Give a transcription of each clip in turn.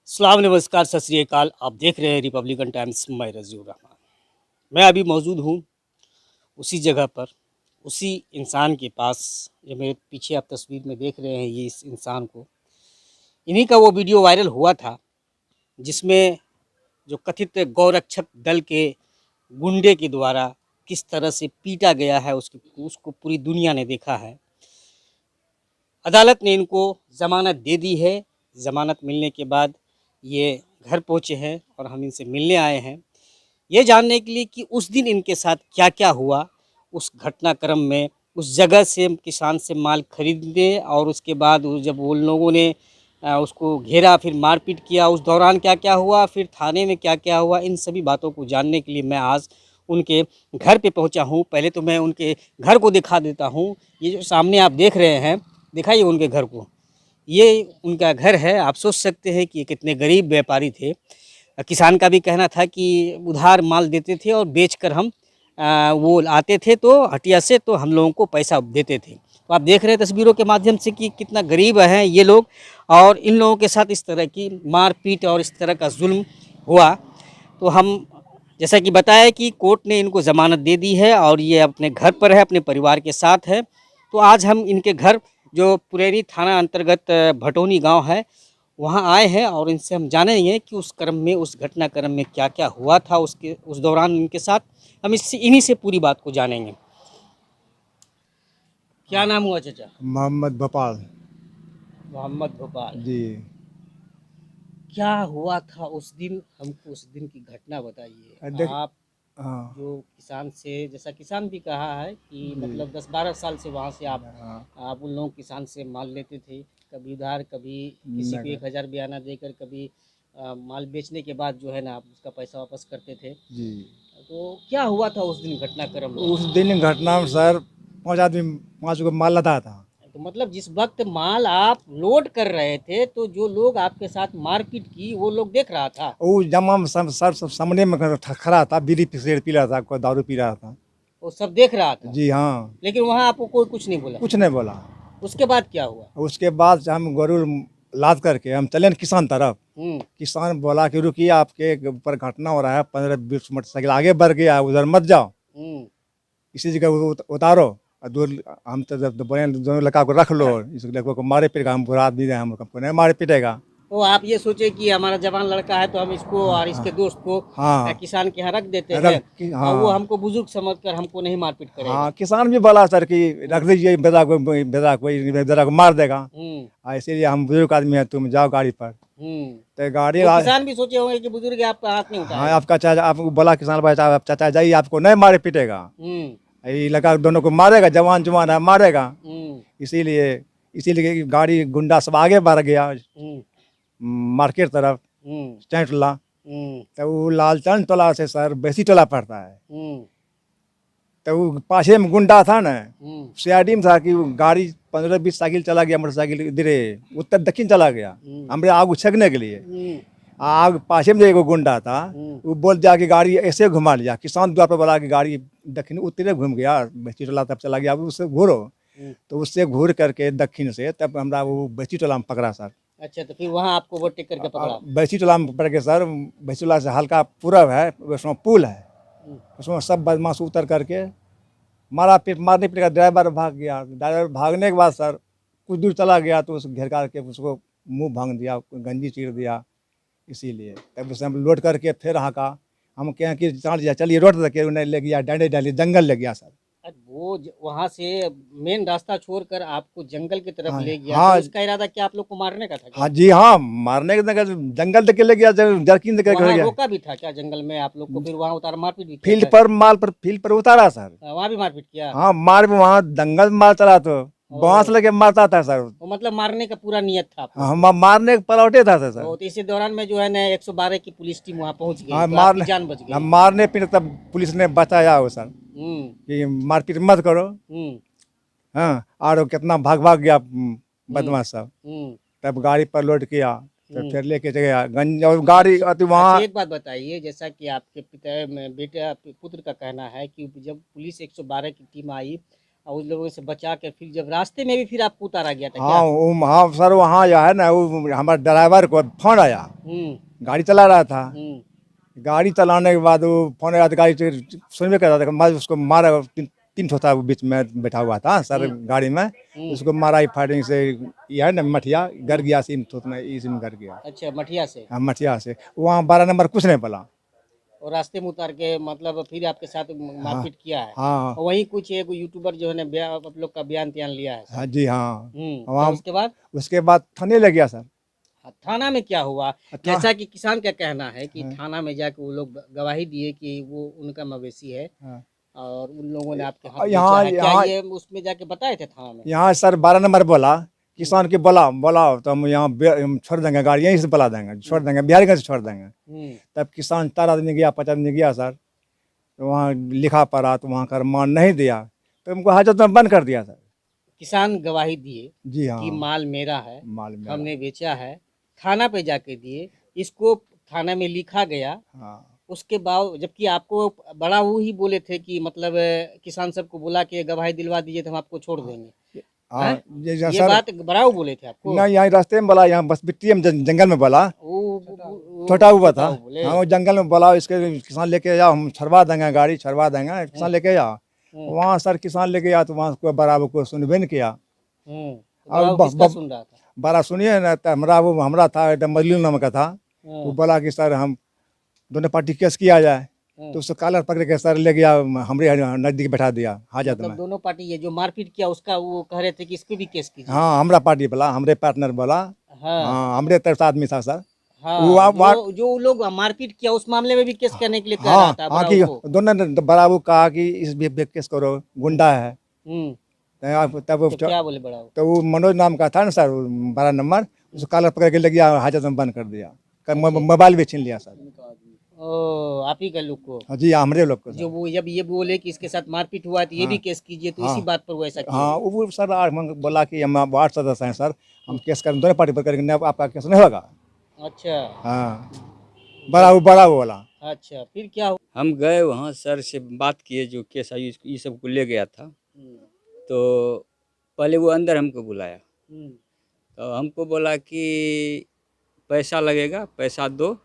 सलाम नमस्कार सत श्री अकाल। आप देख रहे हैं रिपब्लिकन टाइम्स। मैं रजीउर रहमान। मैं अभी मौजूद हूँ उसी जगह पर, उसी इंसान के पास जो मेरे पीछे आप तस्वीर में देख रहे हैं। ये इस इंसान को, इन्हीं का वो वीडियो वायरल हुआ था जिसमें जो कथित गौरक्षक दल के गुंडे के द्वारा किस तरह से पीटा गया है उसको पूरी दुनिया ने देखा है। अदालत ने इनको ज़मानत दे दी है। ज़मानत मिलने के बाद ये घर पहुँचे हैं और हम इनसे मिलने आए हैं ये जानने के लिए कि उस दिन इनके साथ क्या क्या हुआ। उस घटनाक्रम में उस जगह से किसान से माल खरीदने और उसके बाद जब उन लोगों ने उसको घेरा, फिर मारपीट किया, उस दौरान क्या क्या हुआ, फिर थाने में क्या क्या हुआ, इन सभी बातों को जानने के लिए मैं आज उनके घर पे पहुंचा हूं। पहले तो मैं उनके घर को दिखा देता हूं। ये जो सामने आप देख रहे हैं, दिखाइए उनके घर को। ये उनका घर है। आप सोच सकते हैं कि ये कितने गरीब व्यापारी थे। किसान का भी कहना था कि उधार माल देते थे और बेचकर हम वो आते थे तो हटिया से, तो हम लोगों को पैसा देते थे। तो आप देख रहे हैं तस्वीरों के माध्यम से कि कितना गरीब हैं ये लोग, और इन लोगों के साथ इस तरह की मारपीट और इस तरह का जुल्म हुआ। तो हम जैसा कि बताया कि कोर्ट ने इनको ज़मानत दे दी है और ये अपने घर पर है, अपने परिवार के साथ है। तो आज हम इनके घर, जो पुरेरी थाना अंतर्गत भटोनी गांव है, वहां आए हैं और इनसे हम जानेंगे कि उस क्रम में, उस घटनाक्रम में क्या क्या हुआ था उस दौरान इनके साथ। हम इससे इन्हीं से पूरी बात को जानेंगे। क्या नाम हुआ चाचा? मोहम्मद भोपाल मोहम्मद भोपाल। जी। क्या हुआ था उस दिन? हमको उस दिन की घटना बताइए। देख। आप हाँ। जो किसान से, जैसा किसान भी कहा है कि जी। मतलब 10-12 साल से वहाँ से हाँ। आप उन लोगों किसान से माल लेते थे, कभी उधार, कभी किसी को नगर। 1,000 बयाना देकर, कभी माल बेचने के बाद जो है ना आप उसका पैसा वापस करते थे। जी। तो क्या हुआ था उस दिन घटनाक्रम में? उस दिन घटना में सर 5 आदमी 5 को माल लदा था। तो मतलब जिस वक्त माल आप लोड कर रहे थे तो जो लोग आपके साथ मारपीट की वो लोग देख रहा था? वो जमा में सब सामने में खड़ा था, बीड़ी सिगरेट पी रहा था, कोई दारू पी रहा था। वो सब देख रहा था, जी हाँ। लेकिन वहाँ आपको कोई कुछ नहीं बोला? कुछ नहीं बोला। उसके बाद क्या हुआ? उसके बाद हम गरुड़ लाद करके हम चले न किसान तरफ। किसान बोला कि रुकिए, आपके ऊपर घटना हो रहा है, 15-20 मोटरसाइकिल आगे बढ़ गया, उधर मत जाओ, इसी जगह उतारो। और दो हम तो बोले दोनों लड़का को रख लो, इस लड़कों को मारे पीटेगा, हम बुरा आदमी है, हमको नहीं मारे पीटेगा। तो आप ये सोचे कि हमारा जवान लड़का है तो हम इसको और इसके दोस्त को हाँ। किसान के यहाँ रख देते हैं, हाँ। और वो हमको बुजुर्ग समझकर हमको नहीं मारपीट करेगा। हाँ, किसान भी बोला सर कि रख दीजिए, बेटा को मार देगा। इसीलिए हम बुजुर्ग आदमी है, तुम जाओ गाड़ी पर। तो गाड़ी तो किसान भी सोचे होंगे कि बुजुर्ग आपका हाथ नहीं उठाएगा। हाँ, आपका चाचा, आपको बोला किसान भाई साहब, चाचा जाइए, आपको नहीं मारे पीटेगा, ये लगा दोनों को मारेगा, जवान जवान है, मारेगा। इसीलिए इसीलिए गाड़ी गुंडा सब आगे बढ़ गया मार्केट तरफ, स्टैंड टोला। तो वो लालचंद टोला से सर बेसी टोला पड़ता है। तो वो पाछे में गुंडा था ना, सीआईडी में था कि वो गाड़ी 15-20 साइकिल चला गया, मोटरसाइकिल इधर उत्तर दक्षिण चला गया हमरे आग उछकने के लिए। आग पाछे में एक गुंडा था, वो बोल दिया कि गाड़ी ऐसे घुमा लिया, किसान द्वार पर बोला कि गाड़ी दक्षिण उत्तरे घूम गया, बेची टोला तब चला गया, उससे घूरो। तो उससे घूर करके दक्षिण से तब हमरा वो बेची टोला में पकड़ा सर। अच्छा, तो फिर वहाँ आपको ओवरटेक करके पकड़ा? बेची टोला में पकड़ के सर, बेची टोला से हल्का पूरब है, उसमें पुल है, उसमें सब बदमाश उतर करके मारने पीट का ड्राइवर भाग गया। ड्राइवर भागने के बाद सर कुछ दूर चला गया तो उस घेर करके उसको मुंह भांग दिया, गंजी चीर दिया। इसीलिए तब उसे हम लोड करके फिर हाँका, हम कहें कि चलिए रोड तक, उन्हें ले गया डांडे डाली जंगल ले गया सर। वो वहाँ से मेन रास्ता छोड़कर आपको जंगल की तरफ हाँ, ले गया। हाँ, तो उसका इरादा क्या आप लोग को मारने का था क्या? हाँ जी हाँ, मारने के जंगल तक ले गया, जरकिन तक ले वहाँ गया। रोका भी था क्या जंगल में आप लोग को? फिर वहाँ उतार मारपीट भी किया? फील्ड पर उतारा सर। वहाँ भी मारपीट किया? हाँ, मार वहाँ दंगल मार चला तो बांस लेके मारता था सर। तो मतलब मारने का पूरा नियत था आपको? हम मारने के पलौटे था सर। तो इसी दौरान में जो है ना 112 की पुलिस टीम वहाँ पहुँच गई, हाँ, तो आपकी जान बच गई। मारने पीटे तब पुलिस ने बचाया हो सर कि मारपीट मत करो। हाँ, और कितना भाग गया बदमाश सब। तब गाड़ी पर लोड किया, तो फिर लेके गया गंज और गाड़ी वहाँ। एक बात बताइए, जैसा कि आपके पिता में बेटा पुत्र का कहना है कि जब पुलिस 112 की टीम आई और उन लोगों से बचा के फिर जब रास्ते में भी फिर आपको उतारा गया था हाँ हाँ सर, वहाँ जो है ना वो हमारे ड्राइवर को फोन आया, गाड़ी चला रहा था। हम्म, गाड़ी चलाने के बाद वो फोन आया तो गाड़ी सुनबे कर रहा था, मैं उसको मारा, तीन ठो था वो बीच में बैठा हुआ था सर गाड़ी में, उसको मारा ही फायरिंग से, ये है ना मठिया गर गया, सीम थोत में इसी में गर गया। अच्छा, मठिया से। हाँ मठिया से, वहाँ 12 नंबर कुछ नहीं बोला। और रास्ते में उतार के मतलब फिर आपके साथ मारपीट किया है। हाँ और वहीं कुछ एक यूट्यूबर जो है ना आप लोग का बयान त्यान लिया है हाँ सर। जी हाँ। तो वहाँ उसके बाद थाने ले गया सर। हाँ, थाना में क्या हुआ? अच्छा। जैसा कि किसान का कहना है कि हाँ। थाना में जाके वो लोग गवाही दिए कि वो उनका मवेशी है हाँ। और उन लोगों ने आपके हाथ बेचा यहाँ है। क्या यहाँ ये उसमें जाके बताए थे थाना में? यहाँ सर 12 नंबर बोला, किसान के बोला बोला तो हम यहाँ हम छोड़ देंगे गाड़ी, यहीं से बुला देंगे, छोड़ देंगे, बिहारीगंज से छोड़ देंगे। तब किसान 4 आदमी गया, 5 आदमी गया सर, तो वहाँ लिखा पड़ा, तो वहाँ का मान नहीं दिया, तो हमको हाजत में बंद कर दिया सर। किसान गवाही दिए जी हाँ। कि माल मेरा है, माल मेरा। हमने बेचा है, थाना पे जाके दिए, इसको थाना में लिखा गया। हाँ उसके बाद जबकि आपको बड़ा वो ही बोले थे कि मतलब किसान सबको बोला कि गवाही दिलवा दीजिए तो हम आपको छोड़ देंगे। हाँ हैं? ये ये सर, बात बड़ा वो बोले थे आपको? नहीं यहाँ रास्ते में बोला, यहाँ बस बिट्टी में जंगल में बोला, छोटा हुआ था। बोले। हाँ वो जंगल में बोला, इसके किसान लेके जाओ, हम छड़वा देंगे गाड़ी, छड़वा देंगे, किसान लेके जाओ। वहाँ सर किसान लेके गया तो वहाँ को बराबर को सुनबे नहीं किया। बड़ा वो किसका सुन रहा था? बड़ा सुनिए ना, तो हमारा था एकदम मजलूम नाम का था, वो बोला कि सर हम दोनों पार्टी केस किया जाए, तो उसको कॉलर पकड़ के सर ले गया, हमारे नजदीक बैठा दिया हाजत मतलब में। दोनों पार्टी ये जो मारपीट किया उसका वो कह रहे थे कि इस पे भी केस कीजिए। हाँ हमारा पार्टी बोला, हमारे पार्टनर बोला। हाँ हाँ हमारे तरफ से आदमी था सर। हाँ, वो जो लोग मारपीट किया उस मामले में भी केस करने के लिए कह हाँ रहा था हाँ बड़ा कि को। दोनों ने बराबर कहा कि इस भी केस करो, गुंडा है। तब तो क्या बोले बड़ा? तो वो मनोज नाम का था ना सर, 12 नंबर, उसको कॉलर पकड़ के ले गया, हाजत में बंद कर दिया, मोबाइल भी छीन लिया सर। ओ, आप ही का लोग को? हाँ जी हमारे लोग को जो वो जब ये बोले कि इसके साथ मारपीट हुआ है तो ये भी केस कीजिए, तो इसी बात पर वो ऐसा किया। हाँ वो सर बोला कि हम वार्ड सदस्य हैं सर, हम केस करें, दोनों पार्टी पर करेंगे, आपका केस नहीं होगा। अच्छा हाँ बड़ा वो बोला। अच्छा, फिर क्या हुआ? हम गए वहाँ, सर से बात किए, जो केस आई ये सब को ले गया था। तो पहले वो अंदर हमको बुलाया, तो हमको बोला कि पैसा लगेगा, पैसा दो,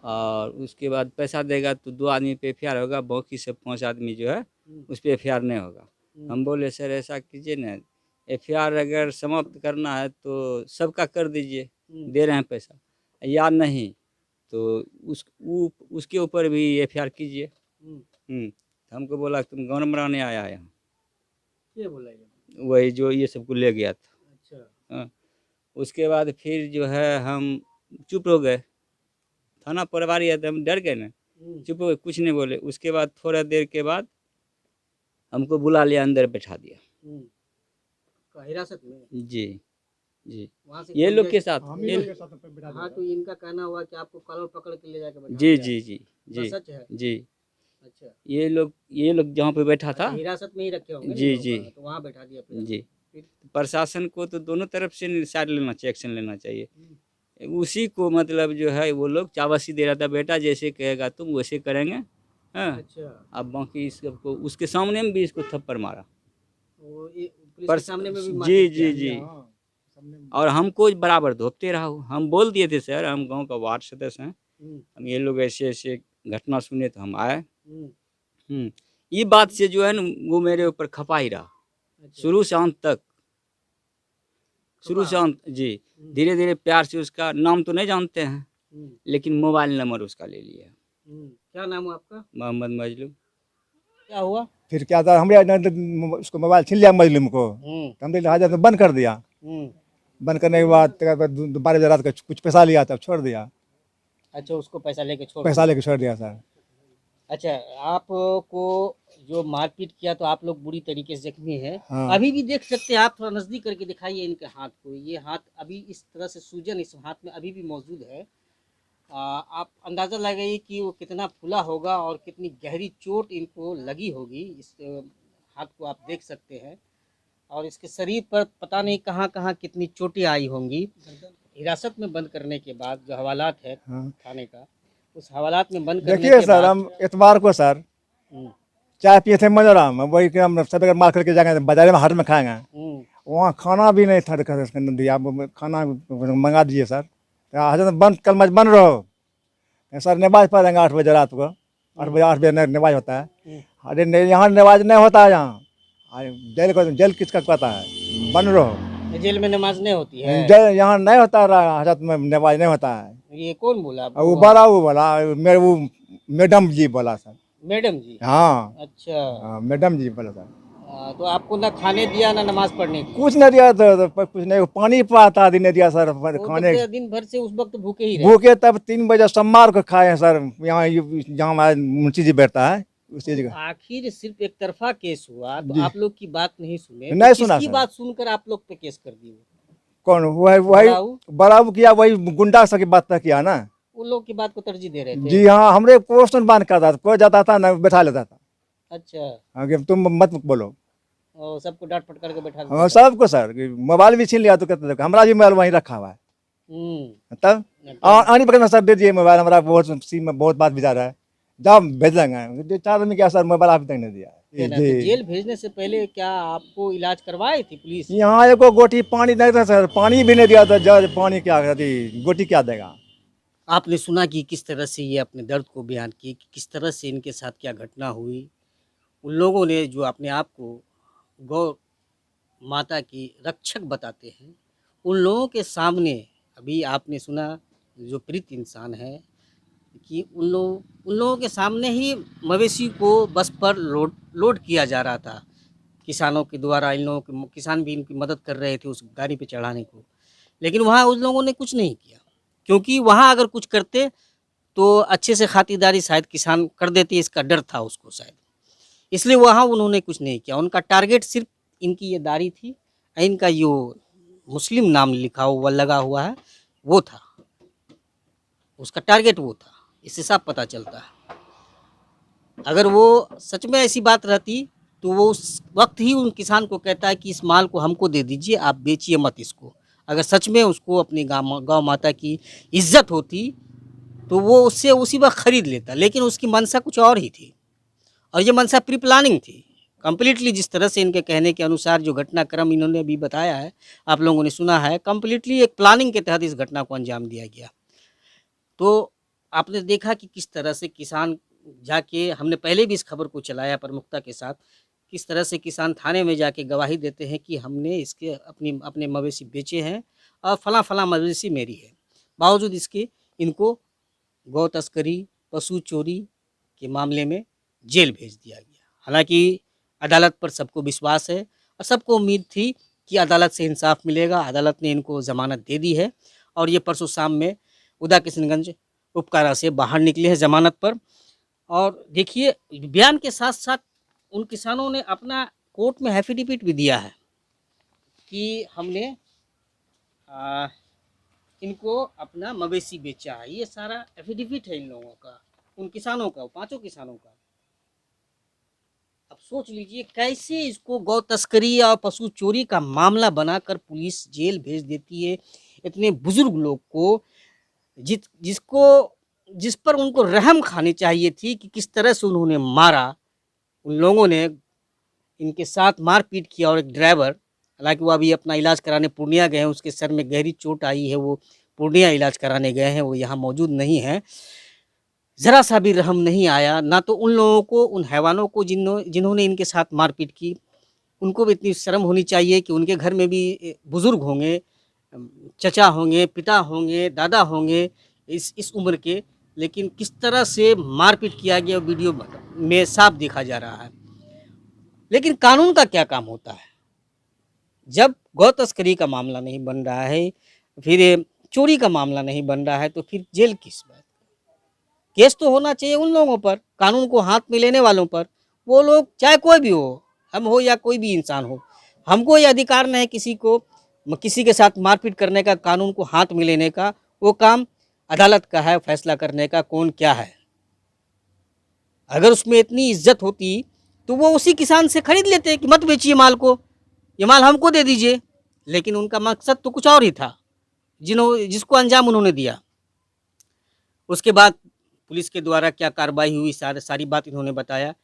और उसके बाद पैसा देगा तो 2 आदमी पे एफआईआर होगा, बाकी से 5 आदमी जो है उस पर एफआईआर नहीं होगा। हम बोले सर ऐसा कीजिए ना, एफआईआर अगर समाप्त करना है तो सबका कर दीजिए, दे रहे हैं पैसा, या नहीं तो उसके ऊपर भी एफआईआर कीजिए। हमको बोला तुम गौन बनाने आया है यहाँ, ये बोला ये? वही जो ये सबको ले गया था। अच्छा। हाँ। उसके बाद फिर जो है हम चुप हो गए, थाना प्रभारी है तो हम डर गए ना, चुप हो गए, कुछ नहीं बोले। उसके बाद थोड़ा देर के बाद हमको बुला लिया, अंदर बैठा दिया। हिरासत में? जी जी, वहाँ से ये लोग के साथ हाँ, तो इनका कहना हुआ कि आपको कॉलर पकड़ के ले जाके बैठा जी दिया। जी जी जी सच है? जी। अच्छा, ये लोग जहाँ पे बैठा था, हिरासत में ही रखे होंगे जी, इन लोगों जी। को, तो वहाँ बैठा दिया फिर। जी। फिर? प्रशासन को तो दोनों तरफ से साइड लेना चाहिए, एक्शन लेना चाहिए। उसी को मतलब जो है वो लोग चावसी दे रहा था, बेटा जैसे कहेगा तुम वैसे करेंगे। हाँ, अच्छा, अब बाकी इसको उसके सामने में भी इसको थप्पड़ मारा। वो पुलिस के सामने में भी जी मारपीट जी किया? जी। और हमको बराबर धोपते रहा हो। हम बोल दिए थे सर, हम गांव का वार्ड सदस्य हैं, हम ये लोग ऐसे ऐसे घटना सुने तो हम आए। ये बात से जो है ना वो मेरे ऊपर खपा ही रहा, शुरू से अंत तक, शुरू से अंत। जी, धीरे धीरे प्यार से, उसका नाम तो नहीं जानते हैं लेकिन मोबाइल नंबर उसका ले लिया। क्या नाम है आपका? मोहम्मद मजलू। क्या हुआ फिर क्या था, हमने उसको मोबाइल छीन लिया मजलूम को, तो हमने हाजत में बंद कर दिया। बंद करने के बाद 12 बजे रात का कुछ पैसा लिया, तब छोड़ दिया। अच्छा, उसको पैसा लेके छोड़ पैसा लेके छोड़ दिया सर। अच्छा, आपको जो मारपीट किया तो आप लोग बुरी तरीके से जख्मी हैं। हाँ। अभी भी देख सकते हैं आप, थोड़ा नजदीक करके दिखाइए इनके हाथ को। ये हाथ अभी इस तरह से सूजन इस हाथ में अभी भी मौजूद है। आप अंदाज़ा लगाइए कि वो कितना फूला होगा और कितनी गहरी चोट इनको लगी होगी। इस हाथ को आप देख सकते हैं, और इसके शरीर पर पता नहीं कहाँ कहाँ कितनी चोटें आई होंगी। हिरासत में बंद करने के बाद जो हवालात है थाने का, उस हवालात में बंद करने देखिए के सर, बाद हम इतवार को सर चाय पिए थे मिजोरम, वही कि हम सब मार करके जाएंगे बाजार में, हाट में खाएंगे। वहाँ खाना भी नहीं था, दिया खाना मंगा दीजिए सर। हजरत बंद कल मच बंद रहो सर, नमाज पढ़ेंगे 8 बजे रात को, 8 बजे नमाज होता है। अरे यहाँ नमाज नहीं होता है, यहाँ जेल को, जेल किसका पता है, बंद रहो। जेल में नमाज नहीं होती है? यहाँ नहीं होता हजरत में नमाज नहीं होता है। ये कौन बोला आपको? वो बोला मेरे वो मैडम जी बोला सर। मैडम जी? हाँ अच्छा। हाँ, मैडम जी बोला सर। तो आपको ना खाने दिया ना नमाज पढ़ने की? कुछ नहीं दिया तो कुछ नहीं, पानी पाता दिन नहीं दिया सर खाने। तो दिन भर से उस वक्त भूखे ही रहे? भूखे तब 3 बजे सोमवार को खाए हैं सर, यहाँ जहाँ हमारा मुंशी जी बैठता है उसी जगह। आखिर सिर्फ एक तरफा केस हुआ तो जी। आप लोग की बात नहीं सुने? नहीं तो सुना किसकी सर। बात सुनकर आप लोग पे केस कर दी? कौन? वही बराऊ किया, वही गुंडा सब की बात तक किया ना। उन लोग की बात को तरजीह दे रहे थे? जी हाँ, हमरे पोस्टर बांध करता था, कोई जाता था ना बैठा लेता था। अच्छा। हाँ, कि तुम मत बोलो। और सबको डांट फटकार के बैठा हाँ सबको सर, मोबाइल भी छीन लिया तो कहते थे हमारा भी मोबाइल वहीं रखा हुआ है। तब आनी पकड़ना सर, दे दिए मोबाइल, हमारा बहुत सीम में बहुत बात विचार है, जब भेज देंगे 4 आदमी क्या सर, मोबाइल अभी तक नहीं दिया है। तो जेल भेजने से पहले क्या आपको इलाज करवाई थी पुलिस? यहाँ एक गोटी पानी नहीं था सर, पानी भी नहीं दिया था जज, पानी क्या करती, गोटी क्या देगा। आपने सुना कि किस तरह से ये अपने दर्द को बयान किए कि किस तरह से इनके साथ क्या घटना हुई। उन लोगों ने जो अपने आप को गौ माता की रक्षक बताते हैं, उन लोगों के सामने अभी आपने सुना जो पीड़ित इंसान है कि उन लोगों के सामने ही मवेशी को बस पर लोड किया जा रहा था किसानों के द्वारा। इन लोगों के किसान भी इनकी मदद कर रहे थे उस गाड़ी पे चढ़ाने को, लेकिन वहाँ उन लोगों ने कुछ नहीं किया, क्योंकि वहाँ अगर कुछ करते तो अच्छे से खातिरदारी शायद किसान कर देते, इसका डर था उसको शायद, इसलिए वहाँ उन्होंने कुछ नहीं किया। उनका टारगेट सिर्फ इनकी ये दाढ़ी थी, इनका यो मुस्लिम नाम लिखा हुआ लगा हुआ है वो था, उसका टारगेट वो था, इससे साफ पता चलता है। अगर वो सच में ऐसी बात रहती तो वो उस वक्त ही उन किसान को कहता है कि इस माल को हमको दे दीजिए, आप बेचिए मत इसको। अगर सच में उसको अपनी गौ माता की इज्जत होती तो वो उससे उसी वक्त खरीद लेता, लेकिन उसकी मंशा कुछ और ही थी, और ये मंशा प्री प्लानिंग थी कम्प्लीटली। जिस तरह से इनके कहने के अनुसार जो घटनाक्रम इन्होंने अभी बताया है, आप लोगों ने सुना है, कम्प्लीटली एक प्लानिंग के तहत इस घटना को अंजाम दिया गया। तो आपने देखा कि किस तरह से किसान जाके, हमने पहले भी इस खबर को चलाया प्रमुखता के साथ, किस तरह से किसान थाने में जाके गवाही देते हैं कि हमने इसके अपने मवेशी बेचे हैं और फलां मवेशी मेरी है। बावजूद इसके इनको गौ तस्करी, पशु चोरी के मामले में जेल भेज दिया गया। हालांकि अदालत पर सबको विश्वास है और सबको उम्मीद थी कि अदालत से इंसाफ मिलेगा। अदालत ने इनको ज़मानत दे दी है और ये परसों शाम में उदा किशनगंज उपकारा से बाहर निकले हैं ज़मानत पर। और देखिए, बयान के साथ साथ उन किसानों ने अपना कोर्ट में एफिडेविट भी दिया है कि हमने इनको अपना मवेशी बेचा है। ये सारा एफिडेविट है इन लोगों का, उन किसानों का, 5 किसानों का। अब सोच लीजिए कैसे इसको गौ तस्करी और पशु चोरी का मामला बनाकर पुलिस जेल भेज देती है। इतने बुजुर्ग लोग को जिस पर उनको रहम खानी चाहिए थी कि किस तरह से उन्होंने मारा, उन लोगों ने इनके साथ मारपीट किया। और एक ड्राइवर, हालांकि वो अभी अपना इलाज कराने पूर्णिया गए हैं, उसके सर में गहरी चोट आई है, वो पूर्णिया इलाज कराने गए हैं, वो यहाँ मौजूद नहीं है। ज़रा सा भी रहम नहीं आया, ना तो उन लोगों को, उन हैवानों को जिन्होंने इनके साथ मारपीट की, उनको भी इतनी शर्म होनी चाहिए कि उनके घर में भी बुज़ुर्ग होंगे, चचा होंगे, पिता होंगे, दादा होंगे इस उम्र के, लेकिन किस तरह से मारपीट किया गया वीडियो में साफ देखा जा रहा है। लेकिन कानून का क्या काम होता है जब गौ तस्करी का मामला नहीं बन रहा है, फिर चोरी का मामला नहीं बन रहा है, तो फिर जेल किस बात? केस तो होना चाहिए उन लोगों पर, कानून को हाथ में लेने वालों पर। वो लोग चाहे कोई भी हो, हम हो या कोई भी इंसान हो, हमको ये अधिकार नहीं है किसी के साथ मारपीट करने का, कानून को हाथ में लेने का। वो काम अदालत का है फैसला करने का कौन क्या है। अगर उसमें इतनी इज्जत होती तो वो उसी किसान से खरीद लेते कि मत बेचिए माल को, ये माल हमको दे दीजिए। लेकिन उनका मकसद तो कुछ और ही था जिसको अंजाम उन्होंने दिया। उसके बाद पुलिस के द्वारा क्या कार्रवाई हुई, सारी बात इन्होंने बताया।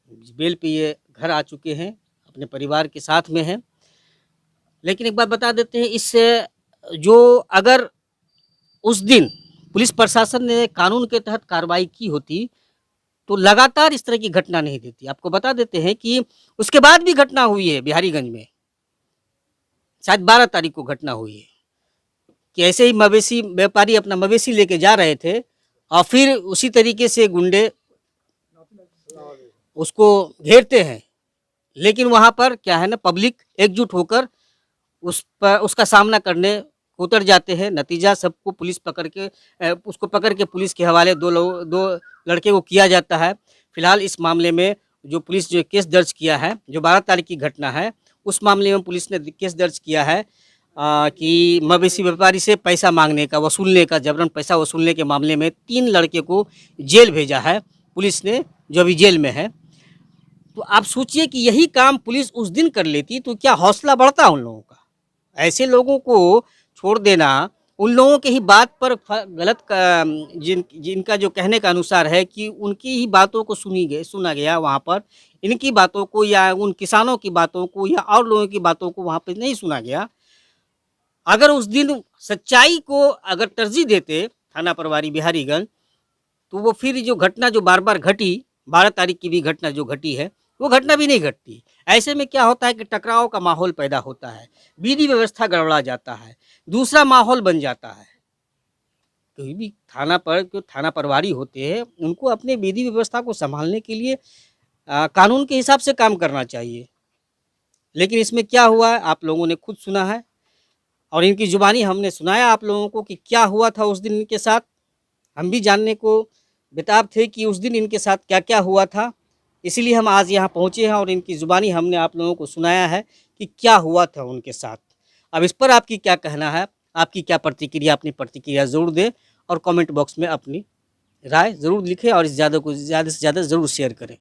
बेल पे ये घर आ चुके हैं, अपने परिवार के साथ में हैं। लेकिन एक बात बता देते हैं, इससे जो अगर उस दिन पुलिस प्रशासन ने कानून के तहत कार्रवाई की होती, तो लगातार इस तरह की घटना नहीं देती। आपको बता देते हैं कि उसके बाद भी घटना हुई है बिहारीगंज में, शायद 12 तारीख को घटना हुई है कि ऐसे ही मवेशी व्यापारी अपना मवेशी लेके जा रहे थे और फिर उसी तरीके से गुंडे उसको घेरते हैं। लेकिन वहाँ पर क्या है ना, पब्लिक एकजुट होकर उसका सामना करने उतर जाते हैं। नतीजा सबको पुलिस पकड़ के उसको पकड़ के पुलिस के हवाले दो लड़के को किया जाता है। फिलहाल इस मामले में जो पुलिस जो केस दर्ज किया है, जो 12 तारीख की घटना है, उस मामले में पुलिस ने केस दर्ज किया है कि मवेशी व्यापारी से पैसा मांगने का, वसूलने का, जबरन पैसा वसूलने के मामले में 3 लड़के को जेल भेजा है पुलिस ने, जो अभी जेल में है। तो आप सोचिए कि यही काम पुलिस उस दिन कर लेती तो क्या हौसला बढ़ता उन लोगों का। ऐसे लोगों को छोड़ देना, उन लोगों के ही बात पर गलत जिनका जो कहने का अनुसार है कि उनकी ही बातों को सुना गया वहाँ पर, इनकी बातों को या उन किसानों की बातों को या और लोगों की बातों को वहाँ पर नहीं सुना गया। अगर उस दिन सच्चाई को अगर तरजीह देते थाना प्रभारी बिहारीगंज, तो वो फिर जो घटना जो बार बार घटी, 12 तारीख की भी घटना जो घटी है, वो घटना भी नहीं घटती। ऐसे में क्या होता है कि टकराव का माहौल पैदा होता है, विधि व्यवस्था गड़बड़ा जाता है, दूसरा माहौल बन जाता है। कोई भी थाना प्रभारी होते हैं, उनको अपने विधि व्यवस्था को संभालने के लिए कानून के हिसाब से काम करना चाहिए। लेकिन इसमें क्या हुआ है आप लोगों ने खुद सुना है और इनकी जुबानी हमने सुनाया आप लोगों को कि क्या हुआ था उस दिन इनके साथ। हम भी जानने को बेताब थे कि उस दिन इनके साथ क्या क्या हुआ था, इसीलिए हम आज यहाँ पहुँचे हैं और इनकी ज़ुबानी हमने आप लोगों को सुनाया है कि क्या हुआ था उनके साथ। अब इस पर आपकी क्या कहना है, आपकी क्या प्रतिक्रिया, अपनी प्रतिक्रिया ज़रूर दें और कमेंट बॉक्स में अपनी राय ज़रूर लिखें और इस ज़्यादा से ज़्यादा ज़रूर शेयर करें।